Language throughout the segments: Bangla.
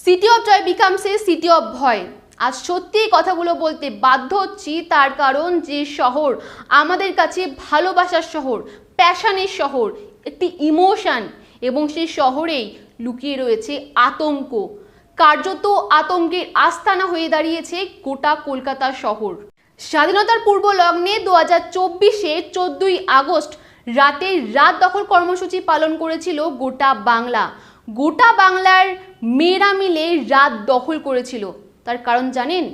City of joy becomes a city of ভয়। আজ সত্যি কথাগুলো বলতে বাধ্য হচ্ছি, তার কারণ যে শহর আমাদের কাছে ভালোবাসার শহর, প্যাশনের শহর, একটি ইমোশন, এবং সেই শহরেই লুকিয়ে রয়েছে আতঙ্ক। কার্যত আতঙ্কের আস্তানা হয়ে দাঁড়িয়েছে গোটা কলকাতা শহর। স্বাধীনতার পূর্ব লগ্নে 2024-এ 14ই আগস্ট রাতে রাত দখল কর্মসূচি পালন করেছিল গোটা বাংলা। গোটা বাংলার মেয়েরা মিলে রাত দখল করেছিল। তার কারণ জানেন?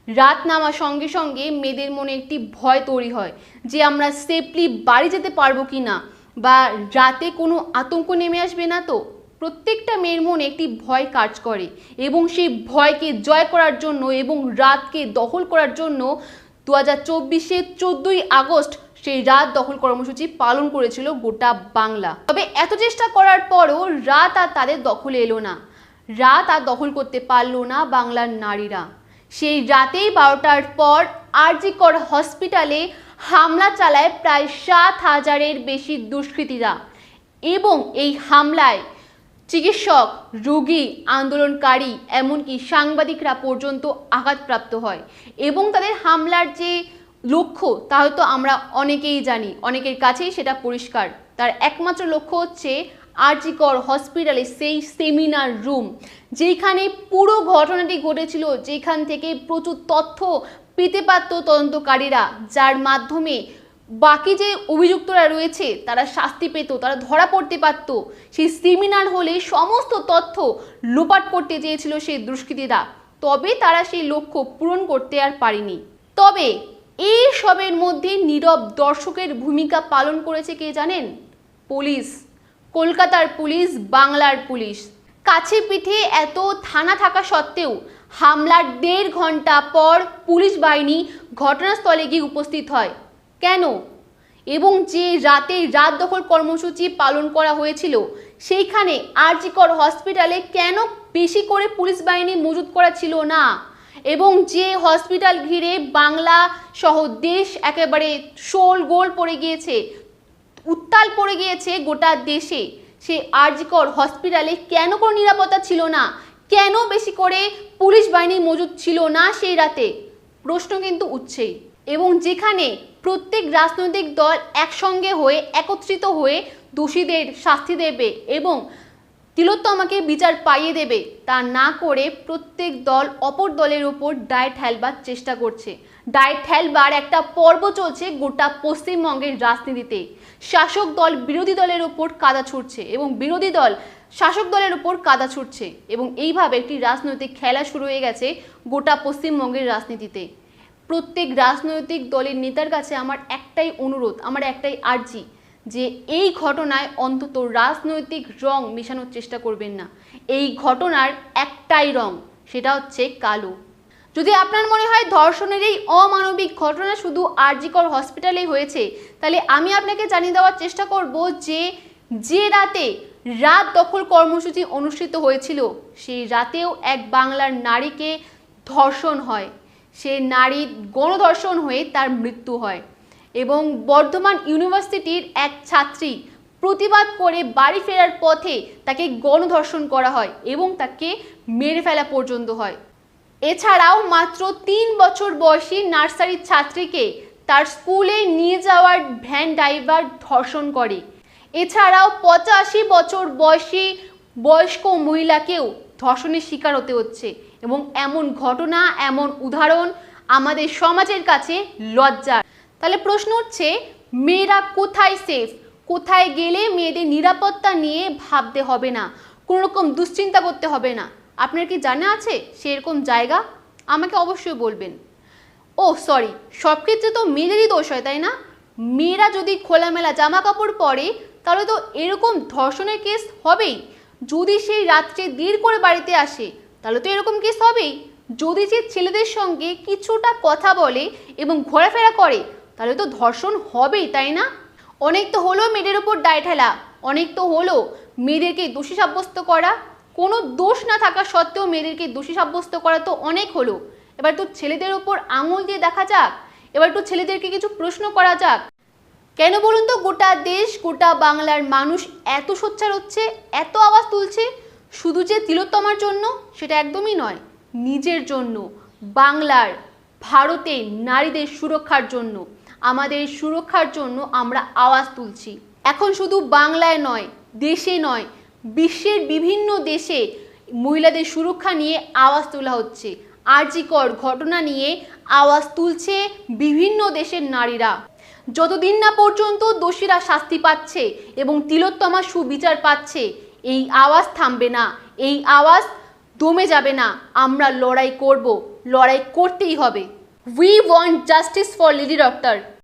রাত নামার সঙ্গে সঙ্গে মেয়েদের মনে একটি ভয় তৈরি হয় যে আমরা সেফলি বাড়ি যেতে পারবো কি না, বা রাতে কোনো আতঙ্ক নেমে আসবে না তো। প্রত্যেকটা মেয়ের মনে একটি ভয় কাজ করে, এবং সেই ভয়কে জয় করার জন্য এবং রাতকে দখল করার জন্য 2024-এ 14ই আগস্ট সেই রাত দখল কর্মসূচি পালন করেছিল গোটা বাংলা। তবে এত চেষ্টা করার পরও রাত আর তাদের দখলে এলো না। রাত আর দখল করতে পারলো না বাংলার নারীরা। সেই রাতেই 12টার পর আরজি কর হসপিটালে হামলা চালায় প্রায় 7,000-এর বেশি দুষ্কৃতীরা, এবং এই হামলায় চিকিৎসক, রোগী, আন্দোলনকারী, এমনকি সাংবাদিকরা পর্যন্ত আঘাতপ্রাপ্ত হয়। এবং তাদের হামলার যে লক্ষ্য তা হয়তো আমরা অনেকেই জানি, অনেকের কাছেই সেটা পরিষ্কার। তার একমাত্র লক্ষ্য হচ্ছে আরজি কর হসপিটালে সেই সেমিনার রুম, যেখানে পুরো ঘটনাটি ঘটেছিল, যেখান থেকে প্রচুর তথ্য পেতে পারত তদন্তকারীরা, যার মাধ্যমে বাকি যে অভিযুক্তরা রয়েছে তারা শাস্তি পেত, তারা ধরা পড়তে পারত। সেই সেমিনার হলে সমস্ত তথ্য লোপাট করতে চেয়েছিল সেই দুষ্কৃতীরা, তবে তারা সেই লক্ষ্য পূরণ করতে আর পারেনি। তবে এই সবের মধ্যে নীরব দর্শকের ভূমিকা পালন করেছে কে জানেন? পুলিশ, কলকাতার পুলিশ, বাংলার পুলিশ। কাছে পিঠে এত থানা থাকা সত্ত্বেও হামলার 1.5 ঘন্টা পর পুলিশ বাহিনী ঘটনাস্থলে গিয়ে উপস্থিত হয়। কেন? এবং যে রাতে রাত দখল কর্মসূচি পালন করা হয়েছিল সেইখানে আরজি কর হসপিটালে কেন বেশি করে পুলিশ বাহিনী মজুত করা ছিল না? এবং যে হসপিটাল ঘিরে বাংলা সহ দেশ একেবারে শোরগোল পড়ে গিয়েছে, উত্তাল পড়ে গিয়েছে গোটা দেশে, সে আরজি কর হসপিটালে কেন কোনো নিরাপত্তা ছিল না? কেন বেশি করে পুলিশ বাহিনী মজুদ ছিল না সেই রাতে? প্রশ্ন কিন্তু উঠছেই। এবং যেখানে প্রত্যেক রাজনৈতিক দল একসঙ্গে হয়ে, একত্রিত হয়ে দোষীদের শাস্তি দেবে এবং তিলোত্তমাকে বিচার পাইয়ে দেবে, তা না করে প্রত্যেক দল অপর দলের উপর ডায়েট হেলবার চেষ্টা করছে। ডায়েট হেলবার একটা পর্ব চলছে গোটা পশ্চিমবঙ্গের রাজনীতিতে। শাসক দল বিরোধী দলের উপর কাদা ছুটছে এবং বিরোধী দল শাসক দলের উপর কাদা ছুটছে, এবং এইভাবে একটি রাজনৈতিক খেলা শুরু হয়ে গেছে গোটা পশ্চিমবঙ্গের রাজনীতিতে। প্রত্যেক রাজনৈতিক দলের নেতার কাছে আমার একটাই অনুরোধ, আমার একটাই আর্জি, যে এই ঘটনায় অন্তত রাজনৈতিক রং মেশানোর চেষ্টা করবেন না। এই ঘটনার একটাই রং, সেটা হচ্ছে কালো। যদি আপনার মনে হয় ধর্ষণের এই অমানবিক ঘটনা শুধু আরজি কর হসপিটালেই হয়েছে, তাহলে আমি আপনাকে জানিয়ে দেওয়ার চেষ্টা করব যে রাতে রাত দখল কর্মসূচি অনুষ্ঠিত হয়েছিল সেই রাতেও এক বাংলার নারীকে ধর্ষণ হয়। সে নারী গণধর্ষণ হয়ে তার মৃত্যু হয়, এবং বর্ধমান ইউনিভার্সিটির এক ছাত্রী প্রতিবাদ করে বাড়ি ফেরার পথে তাকে গণধর্ষণ করা হয় এবং তাকে মেরে ফেলা পর্যন্ত হয়। এছাড়াও মাত্র 3 বছর বয়সী নার্সারির ছাত্রীকে তার স্কুলে নিয়ে যাওয়ার ভ্যান ড্রাইভার ধর্ষণ করে। এছাড়াও 85 বছর বয়সী বয়স্ক মহিলাকেও ধর্ষণের শিকার হতে হচ্ছে, এবং এমন ঘটনা, এমন উদাহরণ আমাদের সমাজের কাছে লজ্জার। তাহলে প্রশ্ন হচ্ছে, মেয়েরা কোথায় সেফ? কোথায় গেলে মেয়েদের নিরাপত্তা নিয়ে ভাবতে হবে না, কোনো রকম দুশ্চিন্তা করতে হবে না? আপনার কি জানা আছে সেরকম জায়গা? আমাকে অবশ্যই বলবেন। ও সরি, সব ক্ষেত্রে তো মেয়েদেরই দোষ হয়, তাই না? মেয়েরা যদি খোলামেলা জামা কাপড় পরে তাহলে তো এরকম ধর্ষণের কেস হবেই। যদি সেই রাত্রে দেরি করে বাড়িতে আসে তাহলে তো এরকম কেস হবেই। যদি সে ছেলেদের সঙ্গে কিছুটা কথা বলে এবং ঘোরাফেরা করে তাহলে তো ধর্ষণ হবেই, তাই না? অনেক তো হলো মেয়েদের উপর দায় ঠেলা, অনেক তো হলো মেয়েদেরকে দোষী সাব্যস্ত করা। কোনো দোষ না থাকা সত্ত্বেও মেয়েদেরকে দোষী সাব্যস্ত করা তো অনেক হলো। এবার তো ছেলেদের উপর আঙুল দিয়ে দেখা যাক, এবার তো ছেলেদেরকে কিছু প্রশ্ন করা যাক। কেন বলুন তো গোটা দেশ, গোটা বাংলার মানুষ এত সোচ্চার হচ্ছে, এত আওয়াজ তুলছে? শুধু যে তিলোত্তমার জন্য সেটা একদমই নয়, নিজের জন্য, বাংলার, ভারতের নারীদের সুরক্ষার জন্য, আমাদের সুরক্ষার জন্য আমরা আওয়াজ তুলছি। এখন শুধু বাংলায় নয়, দেশে নয়, বিশ্বের বিভিন্ন দেশে মহিলাদের সুরক্ষা নিয়ে আওয়াজ তোলা হচ্ছে। আর.জি. কর ঘটনা নিয়ে আওয়াজ তুলছে বিভিন্ন দেশের নারীরা। যতদিন না পর্যন্ত দোষীরা শাস্তি পাচ্ছে এবং তিলোত্তমা সুবিচার পাচ্ছে, এই আওয়াজ থামবে না, এই আওয়াজ দমে যাবে না। আমরা লড়াই করব, লড়াই করতেই হবে। We want justice for lady doctor.